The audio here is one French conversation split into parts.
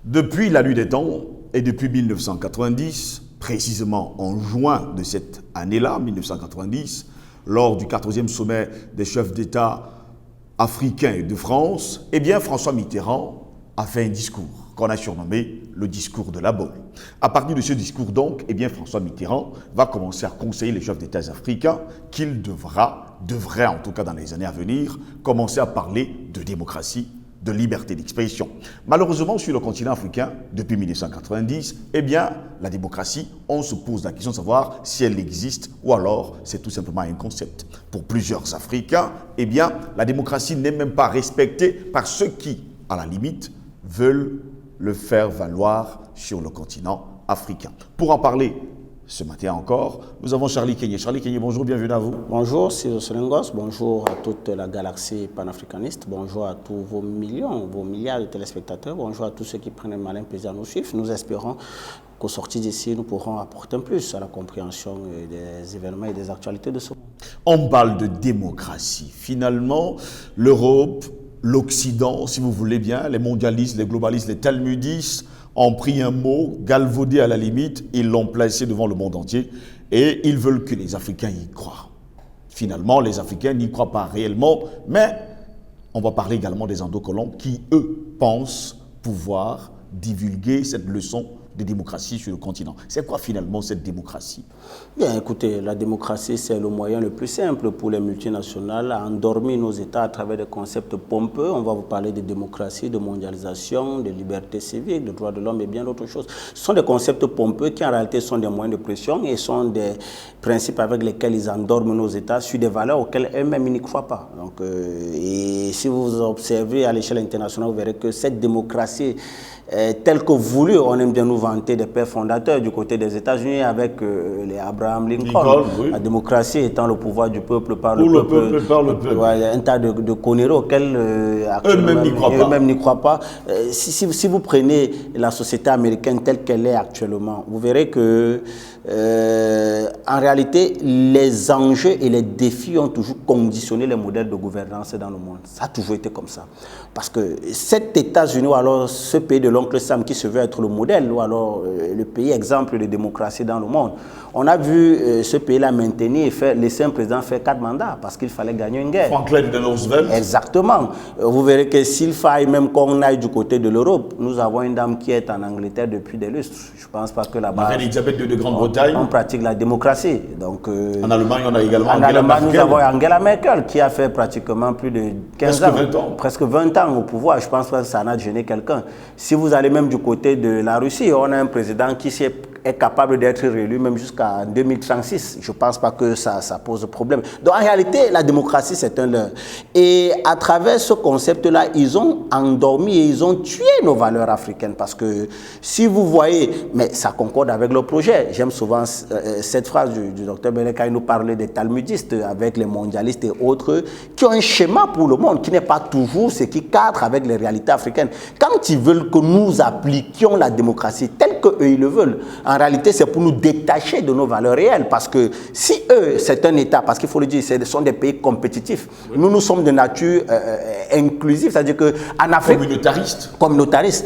Depuis la nuit des temps et depuis 1990, précisément en juin de cette année-là, 1990, lors du 14e sommet des chefs d'État africains et de France, eh bien François Mitterrand a fait un discours qu'on a surnommé le discours de la bolle. À partir de ce discours donc, eh bien François Mitterrand va commencer à conseiller les chefs d'État africains qu'il devrait en tout cas dans les années à venir, commencer à parler de démocratie, de liberté d'expression. Malheureusement, sur le continent africain, depuis 1990, eh bien, la démocratie, on se pose la question de savoir si elle existe ou alors c'est tout simplement un concept. Pour plusieurs Africains, eh bien, la démocratie n'est même pas respectée par ceux qui, à la limite, veulent le faire valoir sur le continent africain. Pour en parler ce matin encore, nous avons Charlie Kenyé. Charlie Kenyé, bonjour, bienvenue à vous. Bonjour, Cyril Solengos. Bonjour à toute la galaxie panafricaniste. Bonjour à tous vos millions, vos milliards de téléspectateurs. Bonjour à tous ceux qui prennent un malin plaisir à nous suivre. Nous espérons qu'au sortir d'ici, nous pourrons apporter un plus à la compréhension des événements et des actualités de ce monde. On parle de démocratie. Finalement, l'Europe, l'Occident, si vous voulez bien, les mondialistes, les globalistes, les talmudistes, ont pris un mot, galvaudé à la limite, ils l'ont placé devant le monde entier et ils veulent que les Africains y croient. Finalement, les Africains n'y croient pas réellement, mais on va parler également des endocolons qui, eux, pensent pouvoir divulguer cette leçon de démocratie sur le continent. C'est quoi finalement cette démocratie? Bien, écoutez, la démocratie, c'est le moyen le plus simple pour les multinationales à endormir nos États à travers des concepts pompeux. On va vous parler de démocratie, de mondialisation, de liberté civique, de droits de l'homme et bien d'autres choses. Ce sont des concepts pompeux qui en réalité sont des moyens de pression et sont des principes avec lesquels ils endorment nos États sur des valeurs auxquelles eux-mêmes n'y croient pas. Donc, et si vous observez à l'échelle internationale, vous verrez que cette démocratie telle que voulue, on aime bien nous vanter des pères fondateurs du côté des États-Unis avec les Abraham Lincoln. Oui. La démocratie étant le pouvoir du peuple par le peuple. Par le peuple. Ouais, un tas de conneries auxquels eux-mêmes n'y croient pas. Si vous prenez la société américaine telle qu'elle est actuellement, vous verrez que en réalité, les enjeux et les défis ont toujours conditionné les modèles de gouvernance dans le monde. Ça a toujours été comme ça. Parce que cet États-Unis ou alors ce pays de l'oncle Sam qui se veut être le modèle ou alors le pays exemple de démocratie dans le monde, on a vu ce pays-là maintenir et laisser un président faire 4 mandats parce qu'il fallait gagner une guerre. Franklin Delano Roosevelt. Exactement. Vous verrez que s'il faille même qu'on aille du côté de l'Europe, nous avons une dame qui est en Angleterre depuis des lustres. Je ne pense pas que là-bas... Elisabeth II de Grande-Bretagne. On pratique la démocratie. Donc, en Allemagne, on a également Angela Merkel. Nous avons Angela Merkel qui a fait pratiquement plus de 15 ans. Presque 20 ans au pouvoir. Je pense que ça n'a gêné quelqu'un. Si vous allez même du côté de la Russie, on a un président qui est capable d'être réélu même jusqu'à 2036. Je ne pense pas que ça pose problème. Donc en réalité, la démocratie, c'est un leurre. Et à travers ce concept-là, ils ont endormi et ils ont tué nos valeurs africaines. Parce que si vous voyez, mais ça concorde avec le projet. J'aime souvent cette phrase du docteur Beleka, il nous parlait des talmudistes avec les mondialistes et autres qui ont un schéma pour le monde qui n'est pas toujours ce qui cadre avec les réalités africaines. Quand ils veulent que nous appliquions la démocratie telle qu'eux ils le veulent, en réalité, c'est pour nous détacher de nos valeurs réelles. Parce que si eux, c'est un État, parce qu'il faut le dire, ce sont des pays compétitifs. Oui. Nous sommes de nature inclusive, c'est-à-dire qu'en Afrique... Communautariste.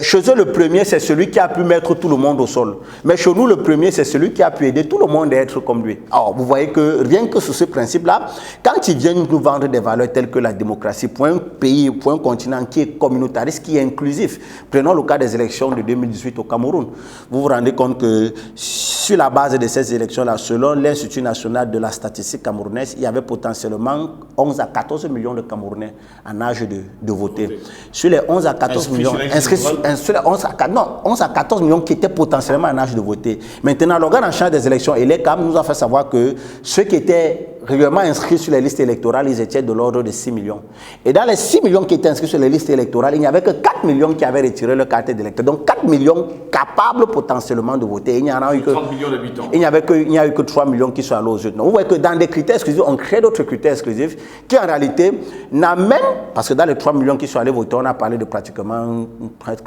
Chez eux, le premier, c'est celui qui a pu mettre tout le monde au sol. Mais chez nous, le premier, c'est celui qui a pu aider tout le monde à être comme lui. Alors, vous voyez que rien que sur ce principe-là, quand ils viennent nous vendre des valeurs telles que la démocratie pour un pays, pour un continent qui est communautariste, qui est inclusif, prenons le cas des élections de 2018 au Cameroun. Vous vous rendez compte que sur la base de ces élections-là, selon l'Institut national de la statistique camerounaise, il y avait potentiellement 11 à 14 millions de Camerounais en âge de voter. Sur les 11 à 14 millions, inscrits sur les 11 à 14 millions qui étaient potentiellement en âge de voter. Maintenant, l'organe en charge des élections, l'ECAM, nous a fait savoir que ceux qui étaient régulièrement inscrits sur les listes électorales, ils étaient de l'ordre de 6 millions. Et dans les 6 millions qui étaient inscrits sur les listes électorales, il n'y avait que 4 millions qui avaient retiré leur carte d'électeur. Donc 4 millions capables potentiellement de voter. Il n'y en a eu que 30 millions d'habitants. Il n'y a eu que 3 millions qui sont allés aux urnes. Vous voyez que dans des critères exclusifs, on crée d'autres critères exclusifs qui en réalité n'amènent, parce que dans les 3 millions qui sont allés voter, on a parlé de pratiquement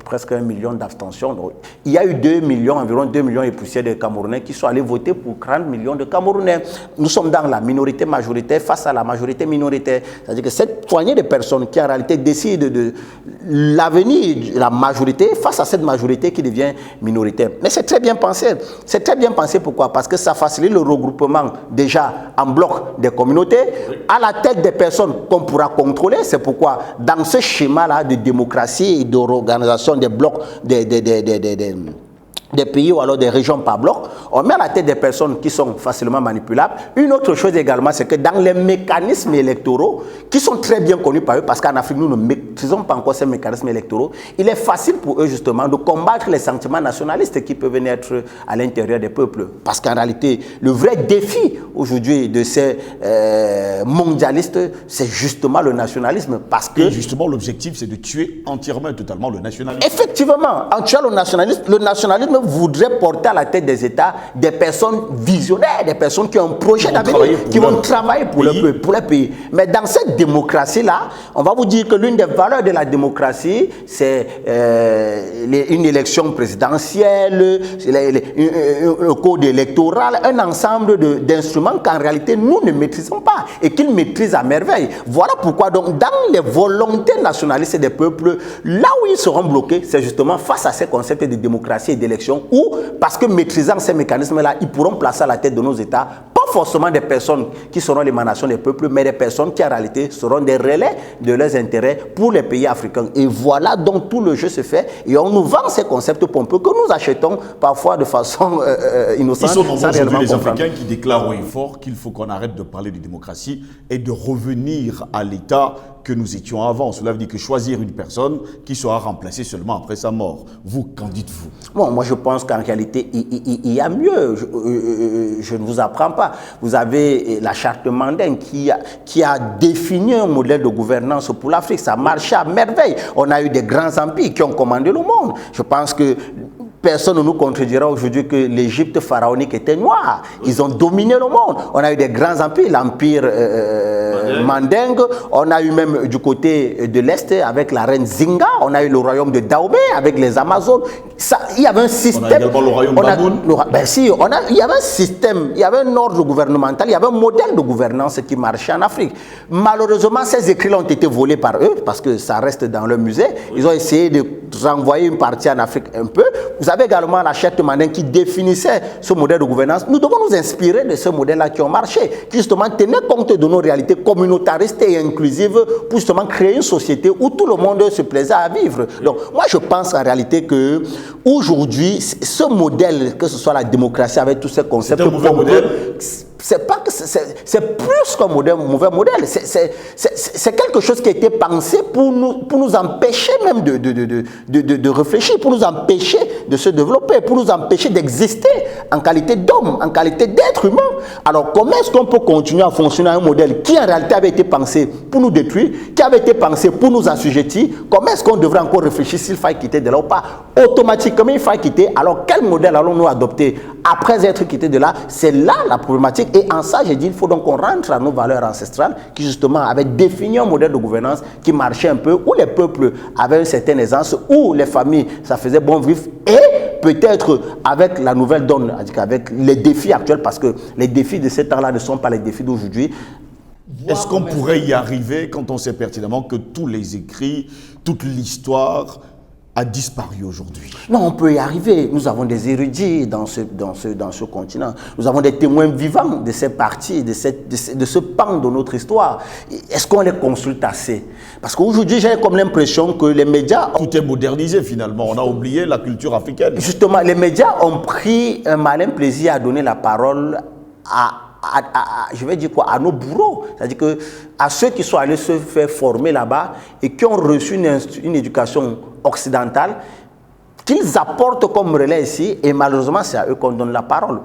presque 1 million d'abstentions. Il y a eu 2 millions, environ 2 millions et poussières de Camerounais qui sont allés voter pour 30 millions de Camerounais. Nous sommes dans la minorité majoritaire face à la majorité minoritaire. C'est-à-dire que cette poignée de personnes qui en réalité décident de l'avenir de la majorité face à cette majorité qui devient minoritaire. Mais c'est très bien pensé. C'est très bien pensé. Pourquoi? Parce que ça facilite le regroupement déjà en bloc des communautés à la tête des personnes qu'on pourra contrôler. C'est pourquoi dans ce schéma-là de démocratie et d'organisation des blocs des pays ou alors des régions par bloc, on met à la tête des personnes qui sont facilement manipulables. Une autre chose également, c'est que dans les mécanismes électoraux, qui sont très bien connus par eux, parce qu'en Afrique, nous ne maîtrisons pas encore ces mécanismes électoraux, il est facile pour eux justement de combattre les sentiments nationalistes qui peuvent naître à l'intérieur des peuples. Parce qu'en réalité, le vrai défi aujourd'hui de ces mondialistes, c'est justement le nationalisme. Parce que et justement, l'objectif, c'est de tuer entièrement et totalement le nationalisme. Effectivement, en tuant le nationalisme voudrait porter à la tête des États des personnes visionnaires, des personnes qui ont un projet d'avenir, qui vont travailler pour le peuple, pour les pays. Mais dans cette démocratie-là, on va vous dire que l'une des valeurs de la démocratie, c'est une élection présidentielle, un code électoral, un ensemble d'instruments qu'en réalité nous ne maîtrisons pas et qu'ils maîtrisent à merveille. Voilà pourquoi donc dans les volontés nationalistes des peuples, là où ils seront bloqués, c'est justement face à ces concepts de démocratie et d'élection, ou parce que maîtrisant ces mécanismes-là, ils pourront placer à la tête de nos États, pas forcément des personnes qui seront l'émanation des peuples, mais des personnes qui en réalité seront des relais de leurs intérêts pour les pays africains. Et voilà donc tout le jeu se fait, et on nous vend ces concepts pompeux que nous achetons parfois de façon innocente. Ils sont nombreux aujourd'hui les Africains qui déclarent haut et fort qu'il faut qu'on arrête de parler de démocratie et de revenir à l'État que nous étions avant. Cela veut dire que choisir une personne qui sera remplacée seulement après sa mort. Vous, qu'en dites-vous? Bon, moi je pense qu'en réalité, il y a mieux. Je ne vous apprends pas. Vous avez la charte Mandin qui a défini un modèle de gouvernance pour l'Afrique. Ça marchait à merveille. On a eu des grands empires qui ont commandé le monde. Je pense que personne ne nous contredira aujourd'hui que l'Égypte pharaonique était noire. Ils ont dominé le monde. On a eu des grands empires, l'empire Mandingue. On a eu même du côté de l'Est avec la reine Zinga. On a eu le royaume de Dahomey avec les Amazones. Il y avait un système. On a également le royaume d'Amoun. Il y avait un système, il y avait un ordre gouvernemental, il y avait un modèle de gouvernance qui marchait en Afrique. Malheureusement, ces écrits ont été volés par eux parce que ça reste dans leur musée. Ils ont essayé de renvoyer une partie en Afrique un peu. Vous avez également la charte Mandin qui définissait ce modèle de gouvernance. Nous devons nous inspirer de ce modèle-là qui ont marché, qui justement tenait compte de nos réalités communautaristes et inclusives pour justement créer une société où tout le monde se plaisait à vivre. Donc, moi, je pense en réalité que aujourd'hui, ce modèle, que ce soit la démocratie avec tous ces concepts, c'est un mauvais modèle. C'est pas que c'est plus qu'un mauvais modèle. C'est quelque chose qui a été pensé pour nous empêcher même de réfléchir, pour nous empêcher de se développer, pour nous empêcher d'exister en qualité d'homme, en qualité d'être humain. Alors comment est-ce qu'on peut continuer à fonctionner à un modèle qui en réalité avait été pensé pour nous détruire, qui avait été pensé pour nous assujettir? Comment est-ce qu'on devrait encore réfléchir s'il faille quitter de là ou pas? Automatiquement il faille quitter. Alors quel modèle allons-nous adopter après être quitté de là? C'est là la problématique. Et en ça, j'ai dit, il faut donc qu'on rentre à nos valeurs ancestrales qui justement avaient défini un modèle de gouvernance qui marchait un peu, où les peuples avaient une certaine aisance, où les familles, ça faisait bon vivre, et peut-être avec la nouvelle donne, avec les défis actuels, parce que les défis de ces temps-là ne sont pas les défis d'aujourd'hui. Est-ce qu'on pourrait y arriver quand on sait pertinemment que tous les écrits, toute l'histoire a disparu aujourd'hui? Non, on peut y arriver. Nous avons des érudits dans ce continent. Nous avons des témoins vivants de ces parties, de ce pan de notre histoire. Est-ce qu'on les consulte assez? Parce qu'aujourd'hui, j'ai comme l'impression que les médias... Tout est modernisé finalement. On a oublié la culture africaine. Justement, les médias ont pris un malin plaisir à donner la parole je vais dire quoi, à nos bourreaux, c'est-à-dire que à ceux qui sont allés se faire former là-bas et qui ont reçu une éducation occidentale, qu'ils apportent comme relais ici, et malheureusement c'est à eux qu'on donne la parole.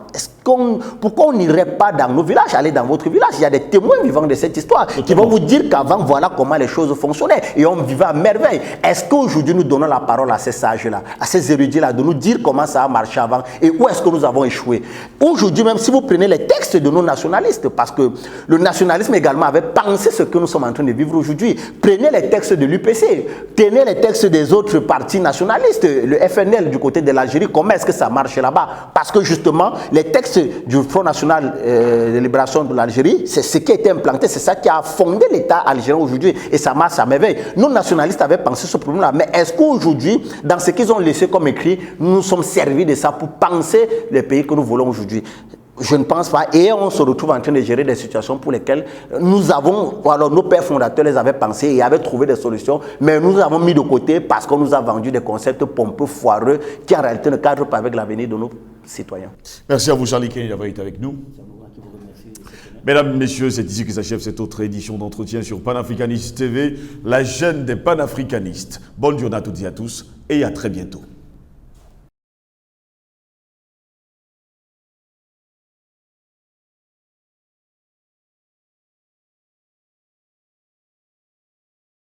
pourquoi on n'irait pas dans nos villages, aller dans votre village? Il y a des témoins vivants de cette histoire qui vont vous dire qu'avant, voilà comment les choses fonctionnaient et on vivait à merveille. Est-ce qu'aujourd'hui, nous donnons la parole à ces sages-là, à ces érudits-là, de nous dire comment ça a marché avant et où est-ce que nous avons échoué? Aujourd'hui, même si vous prenez les textes de nos nationalistes, parce que le nationalisme également avait pensé ce que nous sommes en train de vivre aujourd'hui, prenez les textes de l'UPC, prenez les textes des autres partis nationalistes, le FNL du côté de l'Algérie, comment est-ce que ça marche là-bas? Parce que justement, les textes du Front National de Libération de l'Algérie, c'est ce qui a été implanté, c'est ça qui a fondé l'État algérien aujourd'hui et ça marche à merveille. Nos nationalistes avaient pensé ce problème-là, mais est-ce qu'aujourd'hui, dans ce qu'ils ont laissé comme écrit, nous nous sommes servis de ça pour penser les pays que nous voulons aujourd'hui? Je ne pense pas. Et on se retrouve en train de gérer des situations pour lesquelles nous avons, alors nos pères fondateurs les avaient pensé et avaient trouvé des solutions, mais nous avons mis de côté parce qu'on nous a vendu des concepts pompeux, foireux, qui en réalité ne cadrent pas avec l'avenir de nos citoyens. Merci à vous, Charlie Kane, d'avoir été avec nous. Mesdames, Messieurs, c'est ici que s'achève cette autre édition d'entretien sur Panafricaniste TV, la chaîne des panafricanistes. Bonne journée à toutes et à tous et à très bientôt.